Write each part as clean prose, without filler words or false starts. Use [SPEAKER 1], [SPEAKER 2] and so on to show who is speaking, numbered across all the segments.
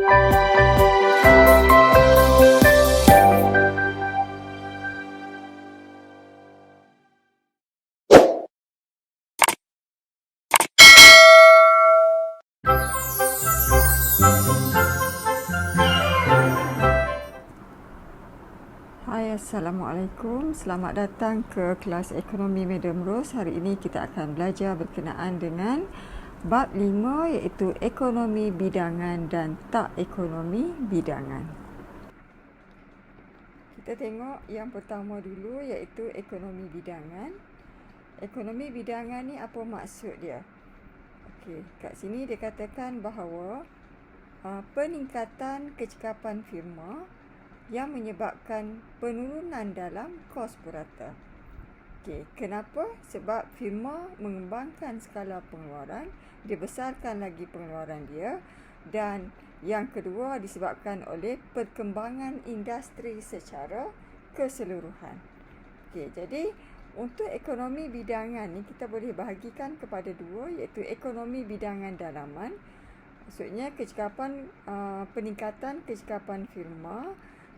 [SPEAKER 1] Hai, Assalamualaikum. Selamat datang ke kelas Ekonomi Madam Rose. Hari ini kita akan belajar berkenaan dengan bab 5 iaitu ekonomi bidangan dan tak ekonomi bidangan. Kita tengok yang pertama dulu iaitu ekonomi bidangan. Ekonomi bidangan ni apa maksud dia? Okey, kat sini dia katakan bahawa peningkatan kecekapan firma yang menyebabkan penurunan dalam kos purata. Okey, kenapa? Sebab firma mengembangkan skala pengeluaran, dia besarkan lagi pengeluaran dia, dan yang kedua disebabkan oleh perkembangan industri secara keseluruhan. Okey, jadi untuk ekonomi bidangan ni kita boleh bahagikan kepada dua, iaitu ekonomi bidangan dalaman. Maksudnya peningkatan kecekapan firma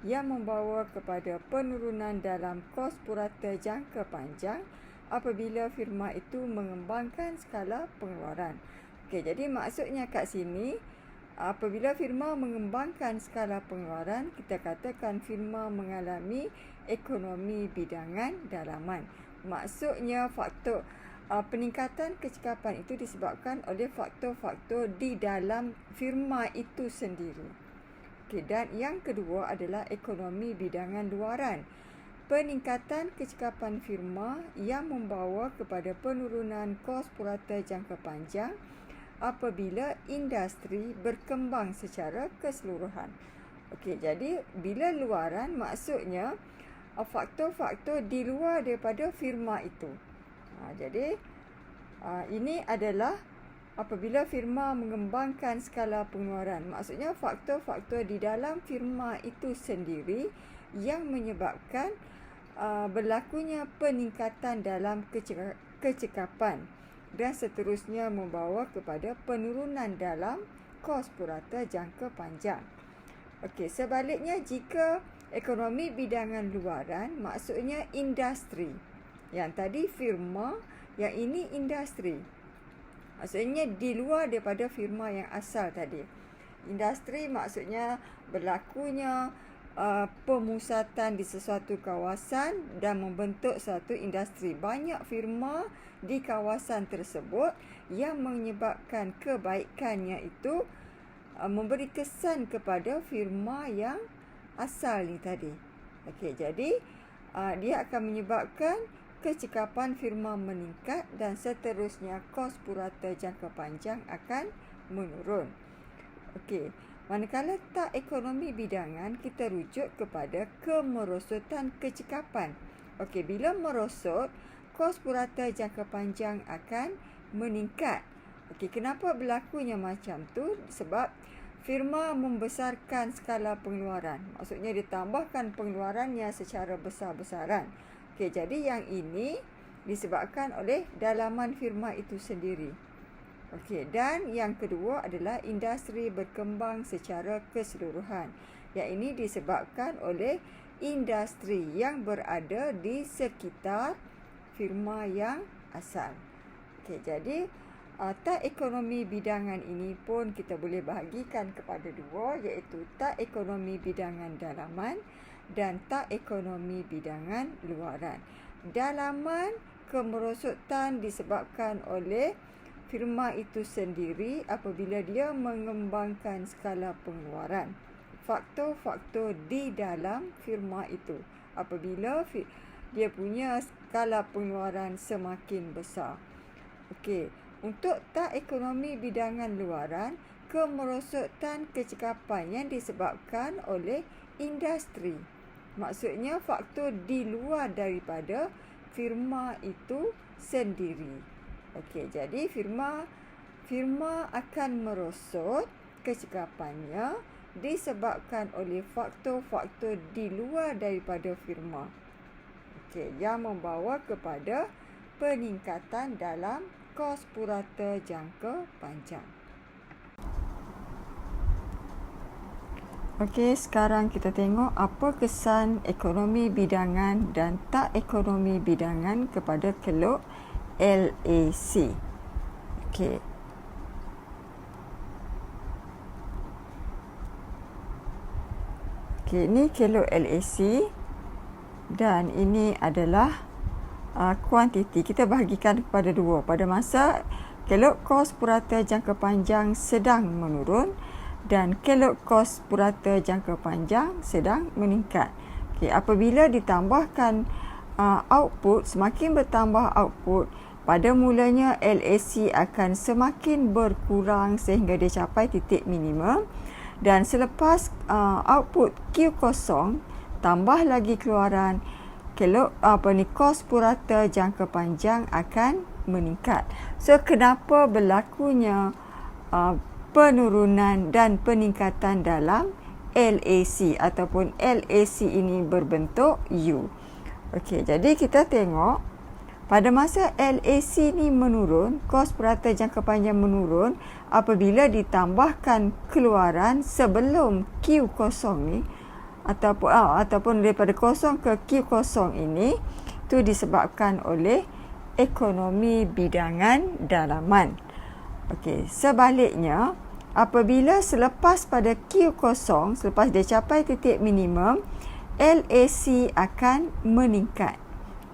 [SPEAKER 1] yang membawa kepada penurunan dalam kos purata jangka panjang apabila firma itu mengembangkan skala pengeluaran. Okey, jadi maksudnya kat sini apabila firma mengembangkan skala pengeluaran, kita katakan firma mengalami ekonomi bidangan dalaman. Maksudnya faktor peningkatan kecekapan itu disebabkan oleh faktor-faktor di dalam firma itu sendiri. Okay, dan yang kedua adalah ekonomi bidangan luaran. Peningkatan kecekapan firma yang membawa kepada penurunan kos purata jangka panjang apabila industri berkembang secara keseluruhan. Okey, jadi bila luaran maksudnya faktor-faktor di luar daripada firma itu. Jadi ini adalah apabila firma mengembangkan skala pengeluaran. Maksudnya faktor-faktor di dalam firma itu sendiri yang menyebabkan berlakunya peningkatan dalam kecekapan dan seterusnya membawa kepada penurunan dalam kos purata jangka panjang. Okey, sebaliknya jika ekonomi bidangan luaran maksudnya industri. Yang tadi firma, yang ini industri. Maksudnya di luar daripada firma yang asal tadi. Industri maksudnya berlakunya pemusatan di sesuatu kawasan dan membentuk satu industri. Banyak firma di kawasan tersebut yang menyebabkan kebaikannya itu memberi kesan kepada firma yang asal ni tadi. Okey, jadi dia akan menyebabkan kecekapan firma meningkat dan seterusnya kos purata jangka panjang akan menurun. Okey, manakala tak ekonomi bidangan, kita rujuk kepada kemerosotan kecekapan. Okey, bila merosot, kos purata jangka panjang akan meningkat. Okey, kenapa berlakunya macam tu? Sebab firma membesarkan skala pengeluaran. Maksudnya ditambahkan pengeluarannya secara besar-besaran. Okey, jadi yang ini disebabkan oleh dalaman firma itu sendiri. Okey, dan yang kedua adalah industri berkembang secara keseluruhan. Yang ini disebabkan oleh industri yang berada di sekitar firma yang asal. Okey, jadi tak ekonomi bidangan ini pun kita boleh bahagikan kepada dua, iaitu tak ekonomi bidangan dalaman dan tak ekonomi bidangan luaran. Dalaman kemerosotan disebabkan oleh firma itu sendiri apabila dia mengembangkan skala pengeluaran. Faktor-faktor di dalam firma itu apabila dia punya skala pengeluaran semakin besar. Okey, untuk tak ekonomi bidangan luaran, kemerosotan kecekapan yang disebabkan oleh industri. Maksudnya faktor di luar daripada firma itu sendiri. Okey, jadi firma akan merosot kecekapannya disebabkan oleh faktor-faktor di luar daripada firma. Okey, yang membawa kepada peningkatan dalam kos purata jangka panjang. Okey, sekarang kita tengok apa kesan ekonomi bidangan dan tak ekonomi bidangan kepada keluk LAC. Okey. Okey, ini keluk LAC dan ini adalah kuantiti. Kita bahagikan kepada dua. Pada masa keluk kos purata jangka panjang sedang menurun dan keluk kos purata jangka panjang sedang meningkat. Okey, apabila ditambahkan output, semakin bertambah output, pada mulanya LAC akan semakin berkurang sehingga dia capai titik minimum, dan selepas output Q kosong tambah lagi keluaran, keluk kos purata jangka panjang akan meningkat. So kenapa berlakunya penurunan dan peningkatan dalam LAC ataupun LAC ini berbentuk U. Okey, jadi kita tengok pada masa LAC ni menurun, kos purata jangka panjang menurun apabila ditambahkan keluaran sebelum Q kosong ni ataupun daripada kosong ke Q kosong ini, itu disebabkan oleh ekonomi bidangan dalaman. Okey, sebaliknya apabila selepas pada Q kosong, selepas dia capai titik minimum, LAC akan meningkat.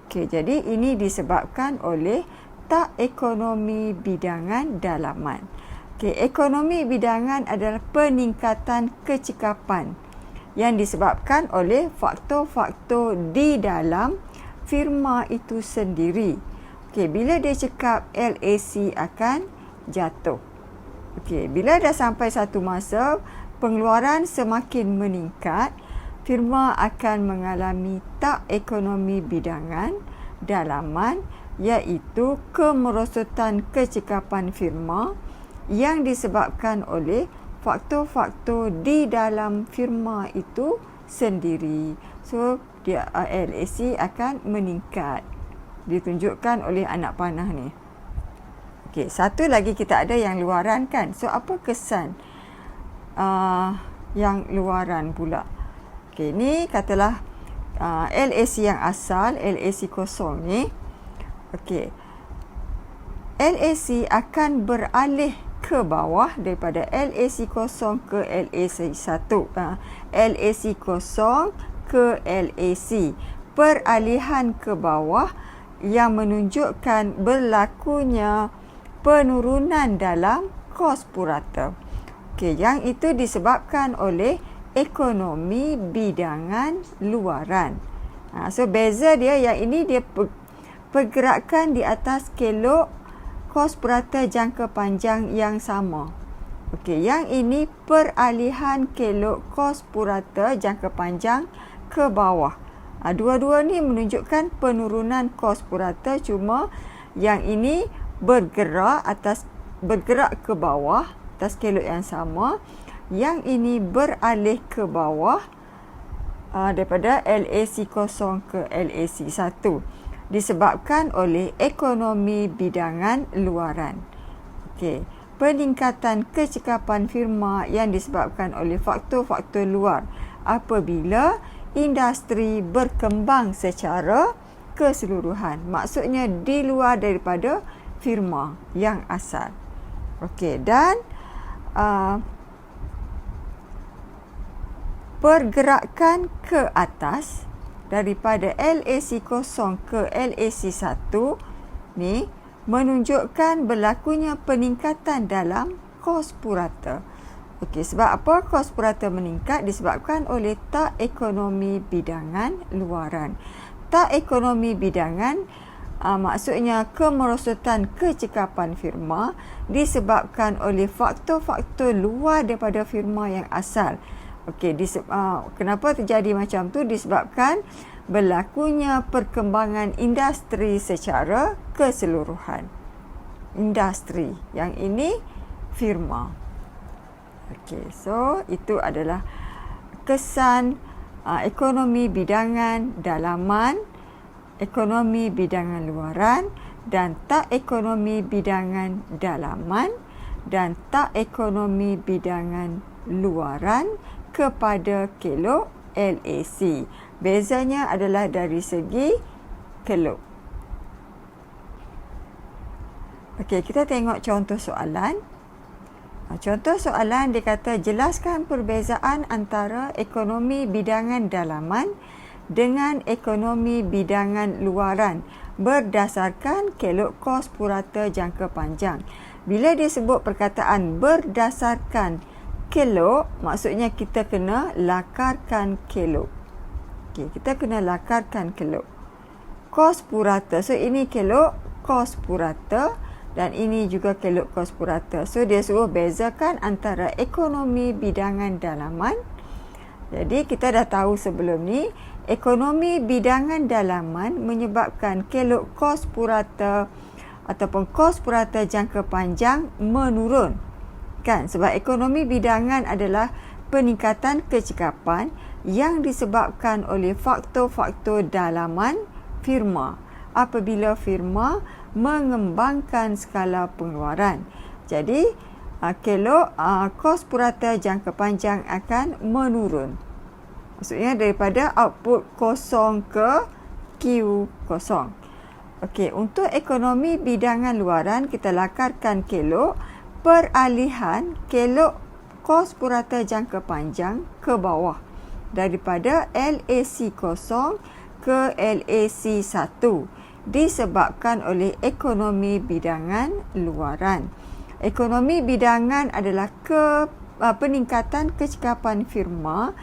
[SPEAKER 1] Okey, jadi ini disebabkan oleh tak ekonomi bidangan dalaman. Okey, ekonomi bidangan adalah peningkatan kecekapan yang disebabkan oleh faktor-faktor di dalam firma itu sendiri. Okey, bila dia cekap, LAC akan jatuh. Okey, bila dah sampai satu masa pengeluaran semakin meningkat, firma akan mengalami tak ekonomi bidangan dalaman, iaitu kemerosotan kecekapan firma yang disebabkan oleh faktor-faktor di dalam firma itu sendiri. So, dia LAC akan meningkat. Ditunjukkan oleh anak panah ni. Okey, satu lagi kita ada yang luaran kan. So, apa kesan yang luaran pula? Okey, ni katalah LAC yang asal, LAC kosong ni. Okey, LAC akan beralih ke bawah daripada LAC kosong ke LAC 1. LAC kosong ke LAC. Peralihan ke bawah yang menunjukkan berlakunya penurunan dalam kos purata. Okey, yang itu disebabkan oleh ekonomi bidangan luaran. So beza dia, yang ini dia pergerakan di atas keluk kos purata jangka panjang yang sama. Okey, yang ini peralihan keluk kos purata jangka panjang ke bawah. Dua-dua ni menunjukkan penurunan kos purata, cuma yang ini bergerak ke bawah atas keluk yang sama. Yang ini beralih ke bawah daripada LAC kosong ke LAC 1 disebabkan oleh ekonomi bidangan luaran. Okey, peningkatan kecekapan firma yang disebabkan oleh faktor-faktor luar apabila industri berkembang secara keseluruhan. Maksudnya di luar daripada firma yang asal. Okey, dan pergerakan ke atas daripada LAC kosong ke LAC 1 ni menunjukkan berlakunya peningkatan dalam kos purata. Okey, sebab apa kos purata meningkat? Disebabkan oleh tak ekonomi bidangan luaran. Tak ekonomi bidangan maksudnya kemerosotan kecekapan firma disebabkan oleh faktor-faktor luar daripada firma yang asal. Okey, kenapa terjadi macam tu? Disebabkan berlakunya perkembangan industri secara keseluruhan. Industri, yang ini firma. Okey, so itu adalah kesan ekonomi bidangan dalaman, ekonomi bidangan luaran dan tak ekonomi bidangan dalaman dan tak ekonomi bidangan luaran kepada kelok LAC. Bezanya adalah dari segi kelok. Okey, kita tengok contoh soalan. Contoh soalan dia kata jelaskan perbezaan antara ekonomi bidangan dalaman dengan ekonomi bidangan luaran berdasarkan kelok kos purata jangka panjang. Bila dia sebut perkataan berdasarkan kelok, maksudnya kita kena lakarkan kelok. Okey, kita kena lakarkan kelok. Kos purata. So ini kelok kos purata dan ini juga kelok kos purata. So dia suruh bezakan antara ekonomi bidangan dalaman. Jadi kita dah tahu sebelum ni ekonomi bidangan dalaman menyebabkan kelok kos purata ataupun kos purata jangka panjang menurun. Kan? Sebab ekonomi bidangan adalah peningkatan kecekapan yang disebabkan oleh faktor-faktor dalaman firma apabila firma mengembangkan skala pengeluaran. Jadi, kelok kos purata jangka panjang akan menurun. Maksudnya daripada output kosong ke Q kosong. Okey, untuk ekonomi bidangan luaran kita lakarkan kelok peralihan kelok kos purata jangka panjang ke bawah daripada LAC kosong ke LAC 1 disebabkan oleh ekonomi bidangan luaran. Ekonomi bidangan adalah peningkatan kecekapan firma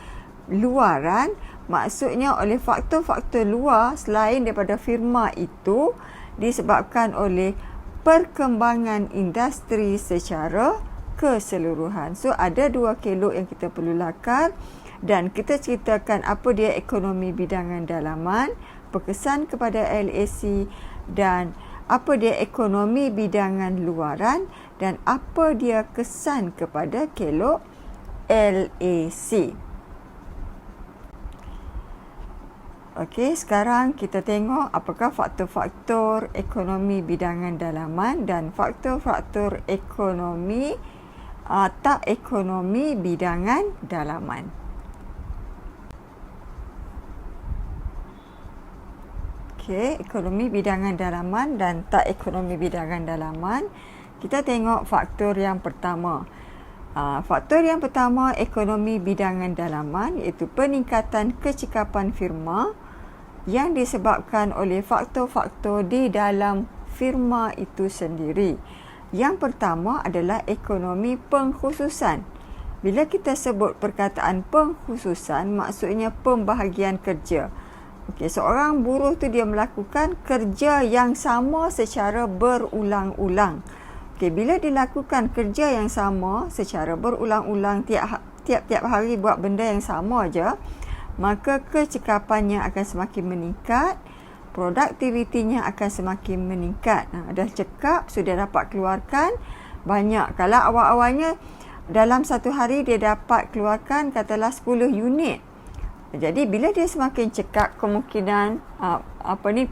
[SPEAKER 1] luaran, maksudnya oleh faktor-faktor luar selain daripada firma itu disebabkan oleh perkembangan industri secara keseluruhan. So ada dua kelok yang kita perlu lakar dan kita ceritakan apa dia ekonomi bidangan dalaman, berkesan kepada LAC, dan apa dia ekonomi bidangan luaran dan apa dia kesan kepada kelok LAC. Okey, sekarang kita tengok apakah faktor-faktor ekonomi bidangan dalaman dan faktor-faktor ekonomi tak ekonomi bidangan dalaman. Okey, ekonomi bidangan dalaman dan tak ekonomi bidangan dalaman. Kita tengok faktor yang pertama. Faktor yang pertama ekonomi bidangan dalaman iaitu peningkatan kecekapan firma yang disebabkan oleh faktor-faktor di dalam firma itu sendiri. Yang pertama adalah ekonomi pengkhususan. Bila kita sebut perkataan pengkhususan, maksudnya pembahagian kerja. Okey, seorang buruh tu dia melakukan kerja yang sama secara berulang-ulang. Okey, bila dilakukan kerja yang sama secara berulang-ulang tiap-tiap hari buat benda yang sama aja, maka kecekapannya akan semakin meningkat, produktivitinya akan semakin meningkat. Dah cekap, sudah dapat keluarkan banyak. Kalau awal-awalnya dalam satu hari dia dapat keluarkan katalah 10 unit. Jadi bila dia semakin cekap, kemungkinan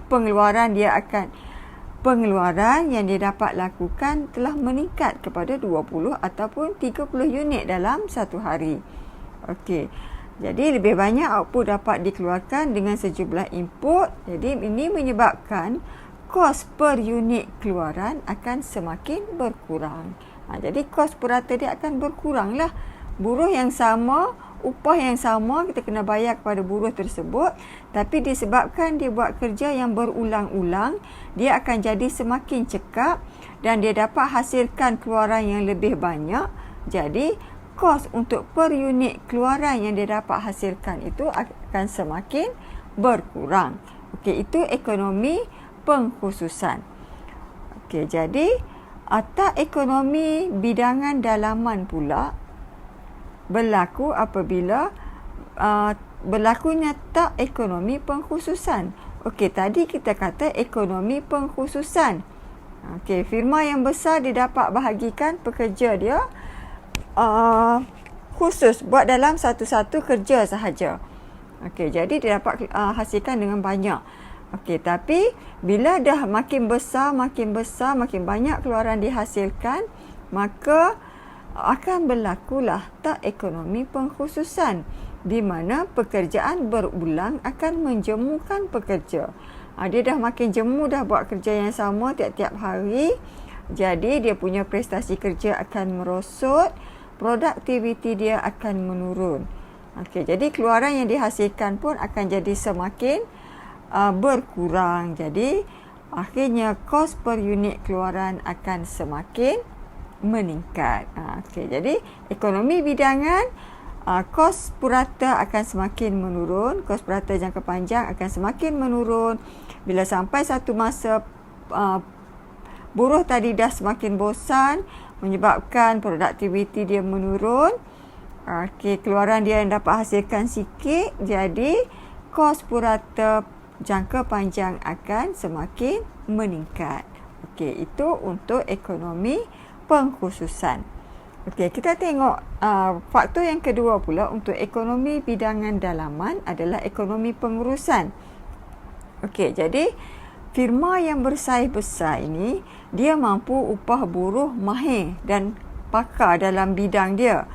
[SPEAKER 1] pengeluaran yang dia dapat lakukan telah meningkat kepada 20 ataupun 30 unit dalam satu hari. Okey. Jadi lebih banyak output dapat dikeluarkan dengan sejumlah input. Jadi ini menyebabkan kos per unit keluaran akan semakin berkurang. Jadi kos purata dia akan berkuranglah. Buruh yang sama, upah yang sama kita kena bayar kepada buruh tersebut, tapi disebabkan dia buat kerja yang berulang-ulang, dia akan jadi semakin cekap dan dia dapat hasilkan keluaran yang lebih banyak. Jadi kos untuk per unit keluaran yang dia dapat hasilkan itu akan semakin berkurang. Okey, itu ekonomi pengkhususan. Okey, jadi tak ekonomi bidangan dalaman pula berlaku apabila berlakunya tak ekonomi pengkhususan. Okey, tadi kita kata ekonomi pengkhususan. Okey, firma yang besar dia dapat bahagikan pekerja dia khusus buat dalam satu-satu kerja sahaja. Okey, jadi dia dapat hasilkan dengan banyak. Okey, tapi bila dah makin besar, makin banyak keluaran dihasilkan, maka akan berlakulah tak ekonomi pengkhususan di mana pekerjaan berulang akan menjemukan pekerja. Dia dah makin jemu, dah buat kerja yang sama tiap-tiap hari. Jadi dia punya prestasi kerja akan merosot, produktiviti dia akan menurun. Okey, jadi keluaran yang dihasilkan pun akan jadi semakin berkurang. Jadi akhirnya kos per unit keluaran akan semakin meningkat. Okey, jadi ekonomi bidangan, kos purata akan semakin menurun, kos purata jangka panjang akan semakin menurun. Bila sampai satu masa buruh tadi dah semakin bosan, menyebabkan produktiviti dia menurun. Okey, keluaran dia yang dapat hasilkan sikit, jadi kos purata jangka panjang akan semakin meningkat. Okey, itu untuk ekonomi pengkhususan. Okey, kita tengok faktor yang kedua pula untuk ekonomi bidangan dalaman adalah ekonomi pengurusan. Okey, jadi firma yang bersaing besar ini, dia mampu upah buruh mahir dan pakar dalam bidang dia.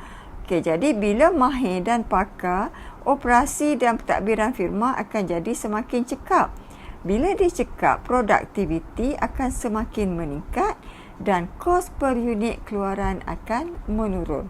[SPEAKER 1] Okey, jadi bila mahir dan pakar, operasi dan pentadbiran firma akan jadi semakin cekap. Bila dia cekap, produktiviti akan semakin meningkat dan kos per unit keluaran akan menurun.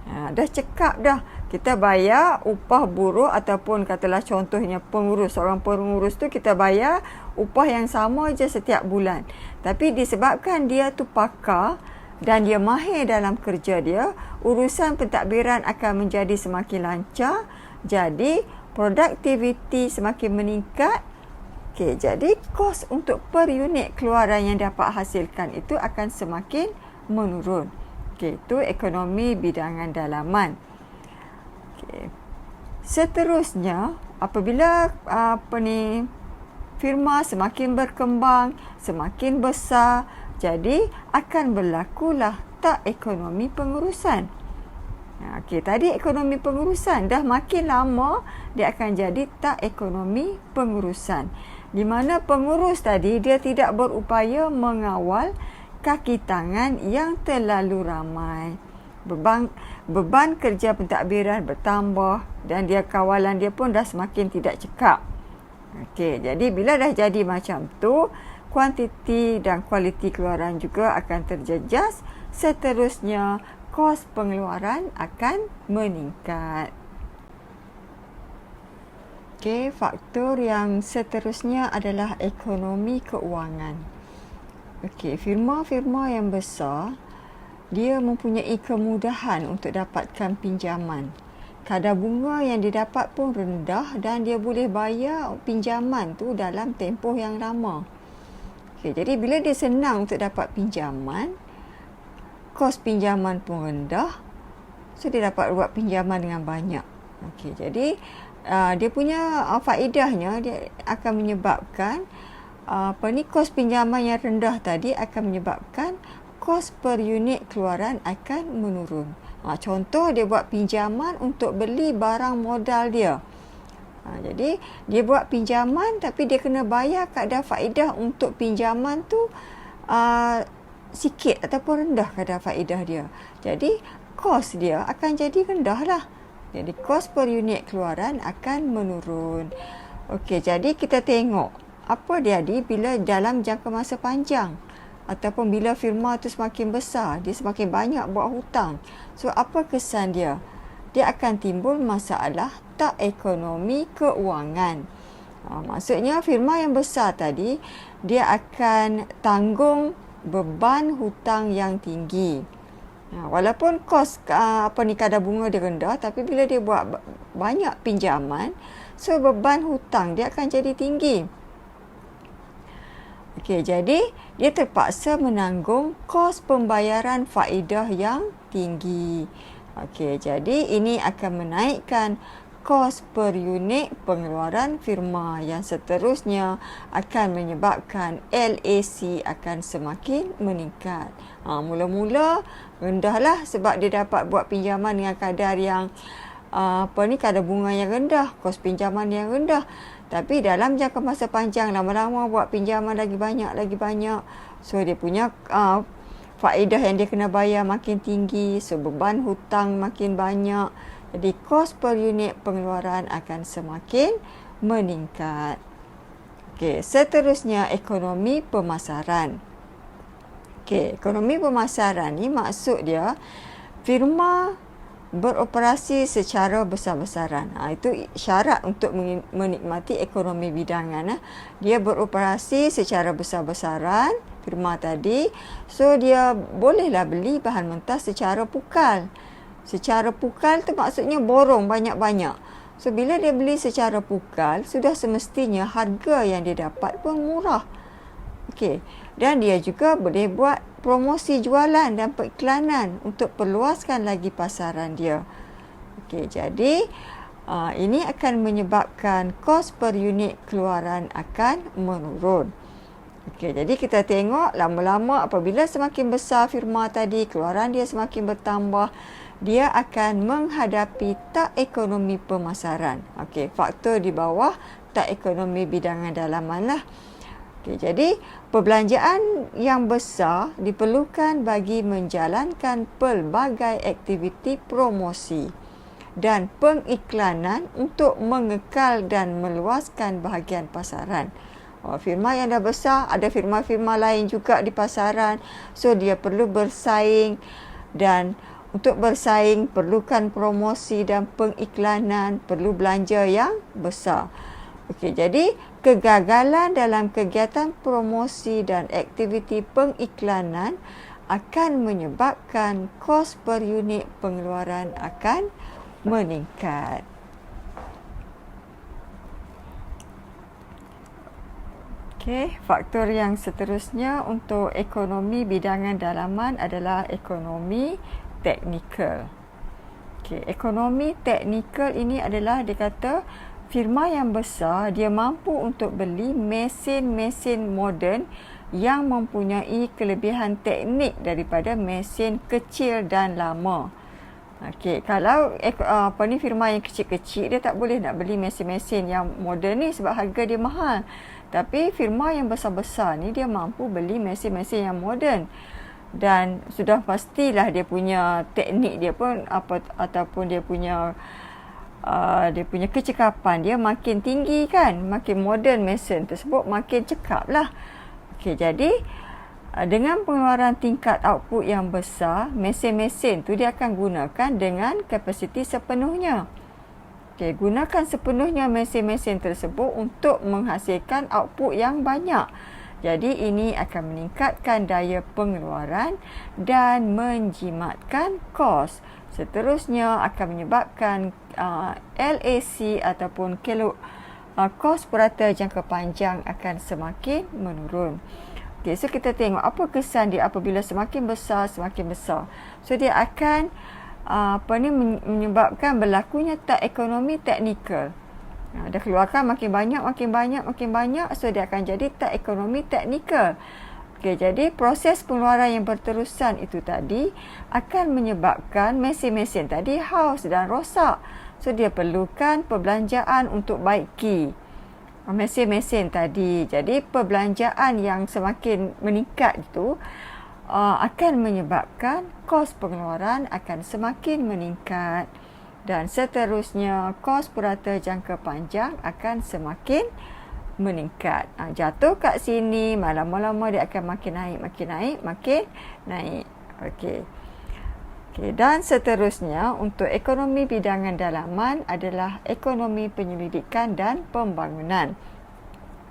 [SPEAKER 1] Dah cekap dah. Kita bayar upah buruh ataupun katalah contohnya pengurus. Seorang pengurus tu kita bayar upah yang sama je setiap bulan. Tapi disebabkan dia tu pakar dan dia mahir dalam kerja dia, urusan pentadbiran akan menjadi semakin lancar. Jadi produktiviti semakin meningkat. Okey, jadi kos untuk per unit keluaran yang dapat hasilkan itu akan semakin menurun. Okey, itu ekonomi bidangan dalaman. Okey. Seterusnya, apabila firma semakin berkembang, semakin besar, jadi akan berlakulah tak ekonomi pengurusan. Okey, tadi ekonomi pengurusan, dah makin lama dia akan jadi tak ekonomi pengurusan. Di mana pengurus tadi dia tidak berupaya mengawal kaki tangan yang terlalu ramai. Beban kerja pentadbiran bertambah dan kawalan dia pun dah semakin tidak cekap. Okey, jadi bila dah jadi macam tu, kuantiti dan kualiti keluaran juga akan terjejas. Seterusnya, kos pengeluaran akan meningkat. Okey, faktor yang seterusnya adalah ekonomi keuangan. Okey, firma-firma yang besar, dia mempunyai kemudahan untuk dapatkan pinjaman. Kadar bunga yang didapat pun rendah dan dia boleh bayar pinjaman tu dalam tempoh yang lama. Okey, jadi bila dia senang untuk dapat pinjaman, kos pinjaman pun rendah, so dia dapat buat pinjaman dengan banyak. Okey, jadi dia punya faedahnya dia akan menyebabkan kos pinjaman yang rendah tadi akan menyebabkan kos per unit keluaran akan menurun. Contoh, dia buat pinjaman untuk beli barang modal dia. Jadi dia buat pinjaman tapi dia kena bayar kadar faedah untuk pinjaman tu sikit ataupun rendah kadar faedah dia. Jadi kos dia akan jadi rendah lah. Jadi kos per unit keluaran akan menurun. Okey, jadi kita tengok apa dia bila dalam jangka masa panjang ataupun bila firma tu semakin besar, dia semakin banyak buat hutang. So apa kesan dia? Dia akan timbul masalah tak ekonomi keuangan. Maksudnya firma yang besar tadi, dia akan tanggung beban hutang yang tinggi. Walaupun kos kadar bunga dia rendah, tapi bila dia buat banyak pinjaman, so beban hutang dia akan jadi tinggi. Okey, jadi dia terpaksa menanggung kos pembayaran faedah yang tinggi. Okey, jadi ini akan menaikkan kos per unit pengeluaran firma yang seterusnya akan menyebabkan LAC akan semakin meningkat. Mula-mula rendahlah sebab dia dapat buat pinjaman dengan kadar yang kadar bunga yang rendah, kos pinjaman yang rendah. Tapi dalam jangka masa panjang, lama-lama buat pinjaman lagi banyak. So dia punya faedah yang dia kena bayar makin tinggi, so beban hutang makin banyak. Jadi kos per unit pengeluaran akan semakin meningkat. Okey, seterusnya ekonomi pemasaran. Okey, ekonomi pemasaran ni maksud dia firma beroperasi secara besar-besaran. Itu syarat untuk menikmati ekonomi bidangan. Dia beroperasi secara besar-besaran, firma tadi. So, dia bolehlah beli bahan mentah secara pukal. Secara pukal tu maksudnya borong banyak-banyak. So, bila dia beli secara pukal, sudah semestinya harga yang dia dapat pun murah. Okey. Dan dia juga boleh buat promosi jualan dan periklanan untuk perluaskan lagi pasaran dia. Okey, jadi ini akan menyebabkan kos per unit keluaran akan menurun. Okey, jadi kita tengok lama-lama apabila semakin besar firma tadi, keluaran dia semakin bertambah, dia akan menghadapi tak ekonomi pemasaran. Okey, faktor di bawah tak ekonomi bidangan dalaman lah. Okay, jadi perbelanjaan yang besar diperlukan bagi menjalankan pelbagai aktiviti promosi dan pengiklanan untuk mengekal dan meluaskan bahagian pasaran. Firma yang dah besar, ada firma-firma lain juga di pasaran. So, dia perlu bersaing dan untuk bersaing perlukan promosi dan pengiklanan, perlu belanja yang besar. Okey, jadi kegagalan dalam kegiatan promosi dan aktiviti pengiklanan akan menyebabkan kos per unit pengeluaran akan meningkat. Okey, faktor yang seterusnya untuk ekonomi bidangan dalaman adalah ekonomi teknikal. Okey, ekonomi teknikal ini adalah dia kata firma yang besar dia mampu untuk beli mesin-mesin moden yang mempunyai kelebihan teknik daripada mesin kecil dan lama. Okey, kalau firma yang kecil-kecil dia tak boleh nak beli mesin-mesin yang moden ni sebab harga dia mahal. Tapi firma yang besar-besar ni dia mampu beli mesin-mesin yang moden. Dan sudah pastilah dia punya teknik dia pun ataupun dia punya kecekapan dia makin tinggi kan, makin moden mesin tersebut, makin cekap lah. Okey, jadi dengan pengeluaran tingkat output yang besar, mesin-mesin tu dia akan gunakan dengan kapasiti sepenuhnya. Okey, gunakan sepenuhnya mesin-mesin tersebut untuk menghasilkan output yang banyak. Jadi ini akan meningkatkan daya pengeluaran dan menjimatkan kos. Seterusnya akan menyebabkan LAC ataupun kos purata jangka panjang akan semakin menurun. Okey, so kita tengok apa kesan dia apabila semakin besar. So dia akan menyebabkan berlakunya tak ekonomi teknikal. Dia keluarkan makin banyak, so dia akan jadi tak ekonomi teknikal. Okey, jadi proses pengeluaran yang berterusan itu tadi akan menyebabkan mesin-mesin tadi haus dan rosak. So, dia perlukan perbelanjaan untuk baiki mesin-mesin tadi. Jadi, perbelanjaan yang semakin meningkat itu akan menyebabkan kos pengeluaran akan semakin meningkat. Dan seterusnya, kos purata jangka panjang akan semakin meningkat. Jatuh kat sini, lama-lama dia akan makin naik. Okey. Dan seterusnya untuk ekonomi bidangan dalaman adalah ekonomi penyelidikan dan pembangunan.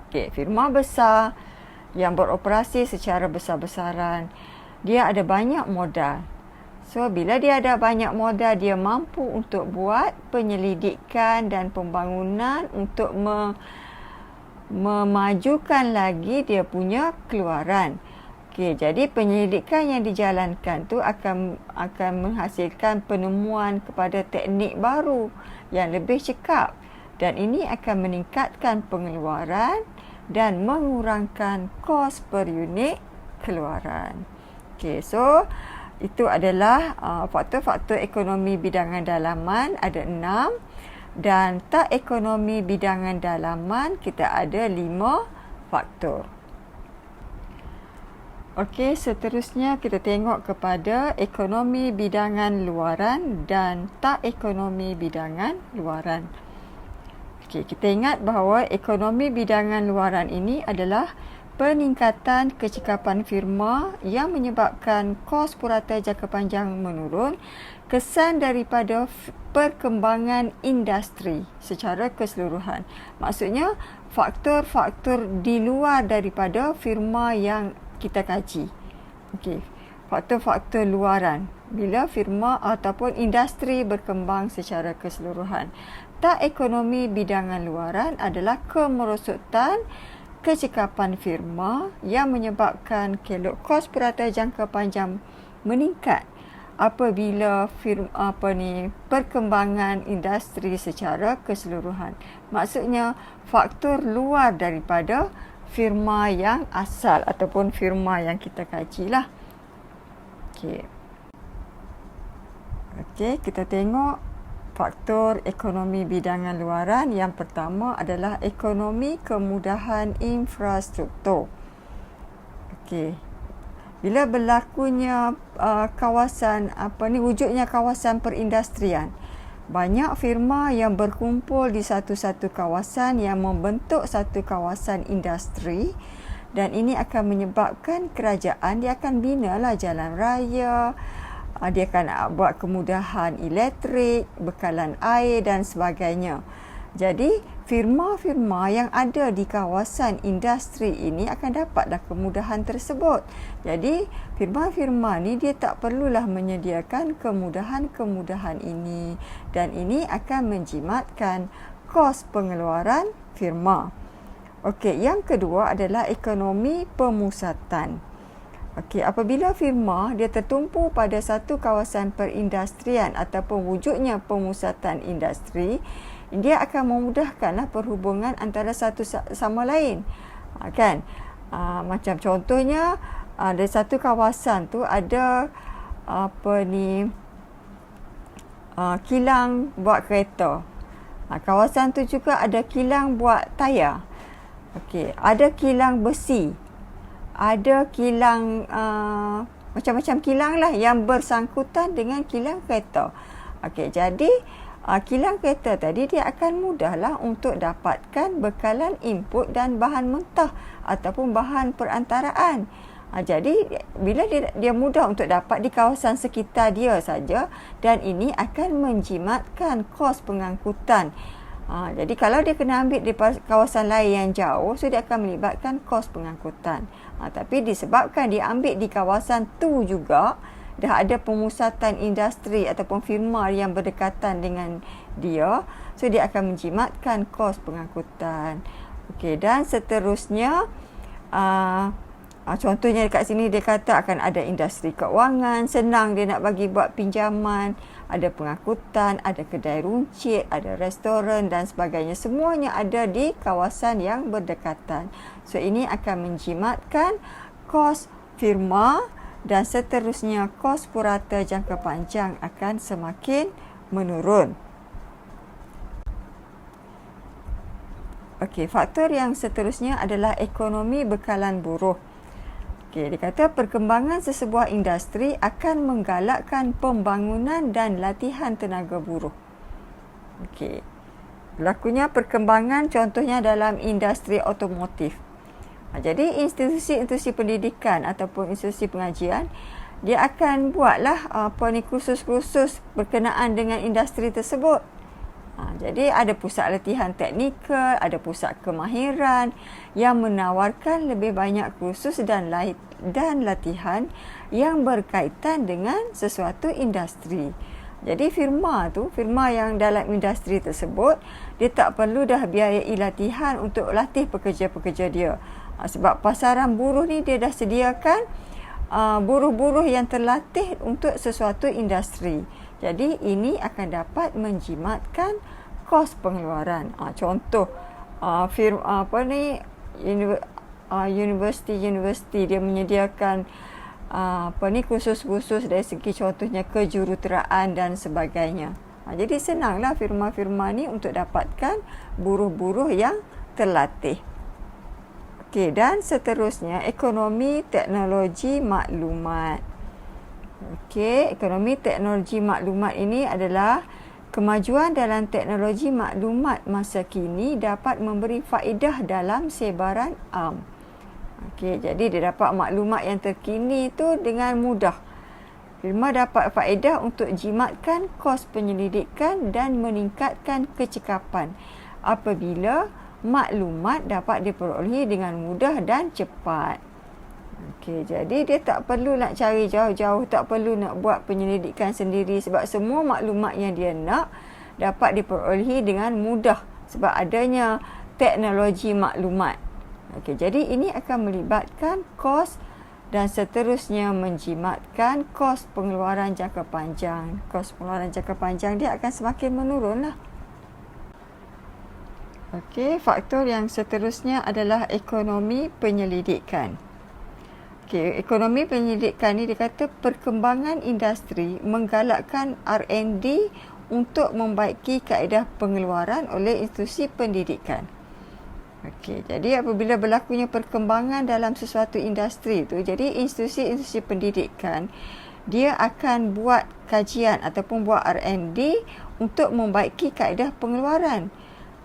[SPEAKER 1] Okey, firma besar yang beroperasi secara besar-besaran, dia ada banyak modal. So, bila dia ada banyak modal, dia mampu untuk buat penyelidikan dan pembangunan untuk memajukan lagi dia punya keluaran. Okey, jadi penyelidikan yang dijalankan tu akan menghasilkan penemuan kepada teknik baru yang lebih cekap dan ini akan meningkatkan pengeluaran dan mengurangkan kos per unit keluaran. Okey, so itu adalah faktor-faktor ekonomi bidangan dalaman ada 6. Dan tak ekonomi bidangan dalaman kita ada 5 faktor. Okey, seterusnya kita tengok kepada ekonomi bidangan luaran dan tak ekonomi bidangan luaran. Okey, kita ingat bahawa ekonomi bidangan luaran ini adalah peningkatan kecekapan firma yang menyebabkan kos purata jangka panjang menurun, kesan daripada perkembangan industri secara keseluruhan. Maksudnya, faktor-faktor di luar daripada firma yang kita kaji. Okey, faktor-faktor luaran bila firma ataupun industri berkembang secara keseluruhan. Tak ekonomi bidangan luaran adalah kemerosotan kecekapan firma yang menyebabkan kos purata jangka panjang meningkat apabila perkembangan industri secara keseluruhan. Maksudnya faktor luar daripada firma yang asal ataupun firma yang kita kajilah. Okey, kita tengok faktor ekonomi bidangan luaran. Yang pertama adalah ekonomi kemudahan infrastruktur. Okey. Bila berlakunya wujudnya kawasan perindustrian, banyak firma yang berkumpul di satu-satu kawasan yang membentuk satu kawasan industri, dan ini akan menyebabkan kerajaan dia akan binalah jalan raya, dia akan buat kemudahan elektrik, bekalan air dan sebagainya. Jadi firma-firma yang ada di kawasan industri ini akan dapatlah kemudahan tersebut. Jadi firma-firma ni dia tak perlulah menyediakan kemudahan-kemudahan ini, dan ini akan menjimatkan kos pengeluaran firma. Okey, yang kedua adalah ekonomi pemusatan. Okey, apabila firma dia tertumpu pada satu kawasan perindustrian ataupun wujudnya pemusatan industri, dia akan memudahkanlah perhubungan antara satu sama lain. Macam contohnya, dari satu kawasan tu ada kilang buat kereta. Kawasan tu juga ada kilang buat tayar. Okey, ada kilang besi. Ada kilang macam-macam kilang lah yang bersangkutan dengan kilang kereta. Okey, jadi kilang kereta tadi dia akan mudahlah untuk dapatkan bekalan input dan bahan mentah ataupun bahan perantaraan. Jadi bila dia mudah untuk dapat di kawasan sekitar dia saja, dan ini akan menjimatkan kos pengangkutan. Jadi kalau dia kena ambil di kawasan lain yang jauh, so dia akan melibatkan kos pengangkutan. Tapi disebabkan dia ambil di kawasan tu juga, dah ada pemusatan industri ataupun firma yang berdekatan dengan dia, so dia akan menjimatkan kos pengangkutan. Okey, dan seterusnya contohnya dekat sini dia kata akan ada industri keuangan, senang dia nak bagi buat pinjaman, ada pengangkutan, ada kedai runcit, ada restoran dan sebagainya. Semuanya ada di kawasan yang berdekatan. So ini akan menjimatkan kos firma, dan seterusnya kos purata jangka panjang akan semakin menurun. Okey, faktor yang seterusnya adalah ekonomi bekalan buruh. Okey, dia kata perkembangan sesebuah industri akan menggalakkan pembangunan dan latihan tenaga buruh. Okey, berlakunya perkembangan contohnya dalam industri otomotif. Jadi institusi-institusi pendidikan ataupun institusi pengajian, dia akan buatlah kursus-kursus berkenaan dengan industri tersebut. Jadi ada pusat latihan teknikal, ada pusat kemahiran yang menawarkan lebih banyak kursus dan latihan yang berkaitan dengan sesuatu industri. Jadi firma yang dalam industri tersebut, dia tak perlu dah biayai latihan untuk latih pekerja-pekerja dia. Sebab pasaran buruh ni dia dah sediakan buruh-buruh yang terlatih untuk sesuatu industri. Jadi ini akan dapat menjimatkan kos pengeluaran. Contoh universiti dia menyediakan kursus-kursus dari segi contohnya kejuruteraan dan sebagainya. Jadi senanglah firma-firma ni untuk dapatkan buruh-buruh yang terlatih. Okey, dan seterusnya ekonomi teknologi maklumat. Okey, ekonomi teknologi maklumat ini adalah kemajuan dalam teknologi maklumat masa kini dapat memberi faedah dalam sebaran am. Okey, jadi dia dapat maklumat yang terkini itu dengan mudah. Firma dapat faedah untuk jimatkan kos penyelidikan dan meningkatkan kecekapan apabila maklumat dapat diperolehi dengan mudah dan cepat. Okey, jadi dia tak perlu nak cari jauh-jauh, tak perlu nak buat penyelidikan sendiri sebab semua maklumat yang dia nak dapat diperolehi dengan mudah sebab adanya teknologi maklumat. Okey, jadi ini akan melibatkan kos dan seterusnya menjimatkan kos pengeluaran jangka panjang. Kos pengeluaran jangka panjang dia akan semakin menurunlah. Okey, faktor yang seterusnya adalah ekonomi penyelidikan. Okey, ekonomi penyelidikan ni dia kata perkembangan industri menggalakkan R&D untuk membaiki kaedah pengeluaran oleh institusi pendidikan. Okey, jadi apabila berlakunya perkembangan dalam sesuatu industri tu, jadi institusi-institusi pendidikan dia akan buat kajian ataupun buat R&D untuk membaiki kaedah pengeluaran.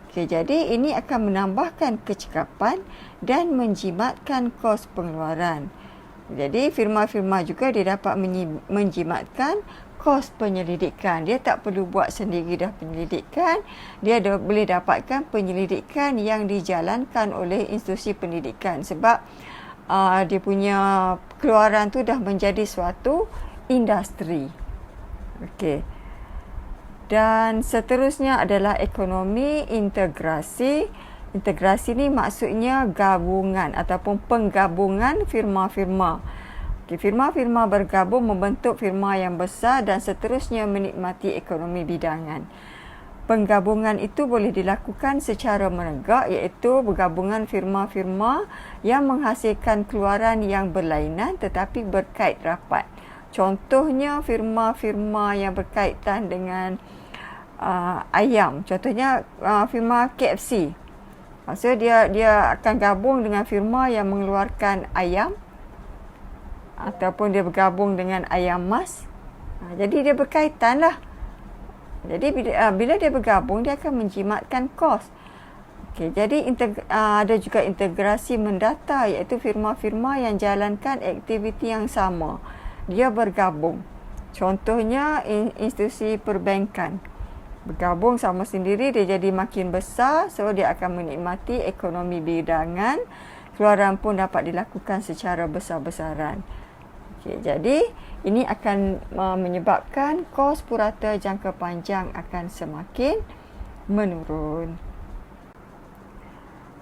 [SPEAKER 1] Okey, jadi ini akan menambahkan kecekapan dan menjimatkan kos pengeluaran. Jadi firma-firma juga dia dapat menjimatkan kos penyelidikan. Dia tak perlu buat sendiri dah penyelidikan. Dia boleh dapatkan penyelidikan yang dijalankan oleh institusi pendidikan sebab dia punya keluaran tu dah menjadi suatu industri. Okey. Dan seterusnya adalah ekonomi integrasi. Integrasi ni maksudnya gabungan ataupun penggabungan firma-firma. Okay, firma-firma bergabung membentuk firma yang besar dan seterusnya menikmati ekonomi bidangan. Penggabungan itu boleh dilakukan secara menegak iaitu bergabungan firma-firma yang menghasilkan keluaran yang berlainan tetapi berkait rapat. Contohnya firma-firma yang berkaitan dengan ayam. Contohnya firma KFC. So dia akan gabung dengan firma yang mengeluarkan ayam ataupun dia bergabung dengan ayam mas. Jadi dia berkaitan lah. Jadi bila dia bergabung dia akan menjimatkan kos. Okay, jadi ada juga integrasi mendata iaitu firma-firma yang jalankan aktiviti yang sama. Dia bergabung. Contohnya institusi perbankan. Bergabung sama sendiri dia jadi makin besar, so dia akan menikmati ekonomi bidangan. Keluaran pun dapat dilakukan secara besar-besaran. Okay, jadi ini akan menyebabkan kos purata jangka panjang akan semakin menurun.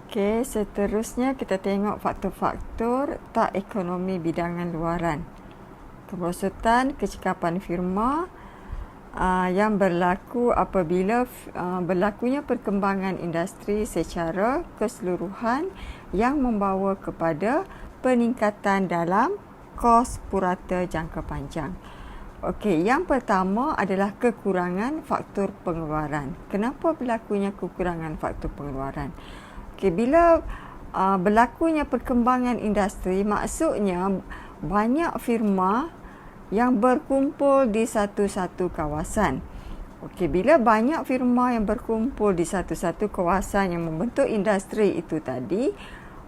[SPEAKER 1] Okey, seterusnya kita tengok faktor-faktor tak ekonomi bidangan luaran. Kerosakan kecekapan firma yang berlaku apabila berlakunya perkembangan industri secara keseluruhan yang membawa kepada peningkatan dalam kos purata jangka panjang. Okey, yang pertama adalah kekurangan faktor pengeluaran. Kenapa berlakunya kekurangan faktor pengeluaran? Okey, bila berlakunya perkembangan industri, maksudnya banyak firma yang berkumpul di satu-satu kawasan. Okey, bila banyak firma yang berkumpul di satu-satu kawasan yang membentuk industri itu tadi,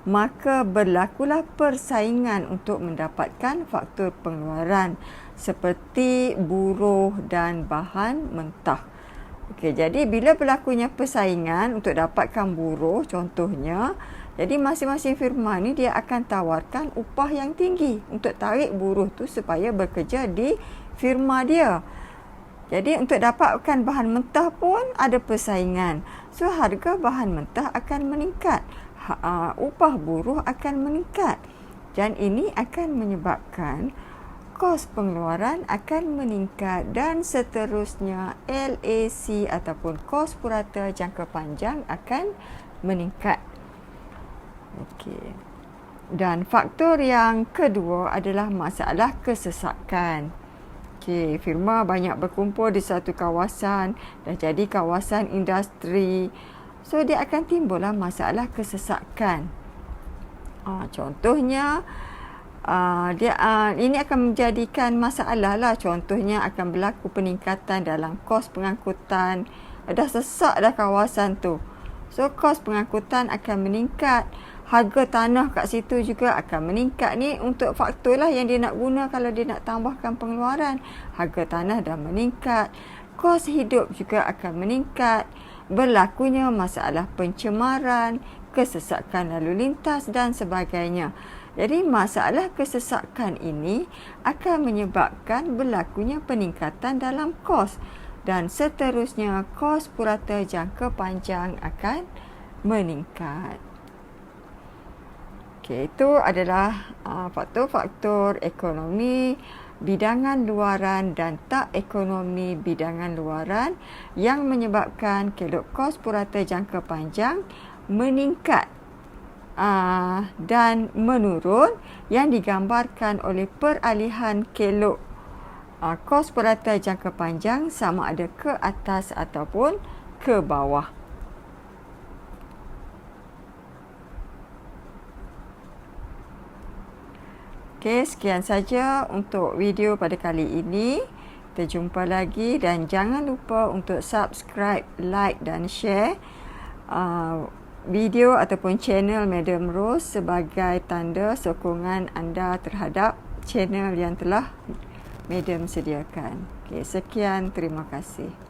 [SPEAKER 1] maka berlakulah persaingan untuk mendapatkan faktor pengeluaran seperti buruh dan bahan mentah. Okey, jadi bila berlakunya persaingan untuk dapatkan buruh contohnya, jadi masing-masing firma ni dia akan tawarkan upah yang tinggi untuk tarik buruh tu supaya bekerja di firma dia. Jadi untuk dapatkan bahan mentah pun ada persaingan. So harga bahan mentah akan meningkat. Upah buruh akan meningkat. Dan ini akan menyebabkan kos pengeluaran akan meningkat dan seterusnya LAC ataupun kos purata jangka panjang akan meningkat. Okey. Dan faktor yang kedua adalah masalah kesesakan. Okey, firma banyak berkumpul di satu kawasan dan jadi kawasan industri. So dia akan timbullah masalah kesesakan. Contohnya, ini akan menjadikan masalah lah. Contohnya akan berlaku peningkatan dalam kos pengangkutan. Dah sesak dah kawasan tu. So, kos pengangkutan akan meningkat. Harga tanah kat situ juga akan meningkat. Ni untuk faktor lah yang dia nak guna kalau dia nak tambahkan pengeluaran. Harga tanah dah meningkat. Kos hidup juga akan meningkat. Berlakunya masalah pencemaran, kesesakan lalu lintas dan sebagainya. Jadi masalah kesesakan ini akan menyebabkan berlakunya peningkatan dalam kos. Dan seterusnya kos purata jangka panjang akan meningkat. Itu adalah faktor-faktor ekonomi bidangan luaran dan tak ekonomi bidangan luaran yang menyebabkan kelok kos purata jangka panjang meningkat dan menurun, yang digambarkan oleh peralihan kelok kos purata jangka panjang sama ada ke atas ataupun ke bawah. Okey, sekian saja untuk video pada kali ini. Kita jumpa lagi dan jangan lupa untuk subscribe, like dan share video ataupun channel Madam Rose sebagai tanda sokongan anda terhadap channel yang telah Madam sediakan. Okey, sekian, terima kasih.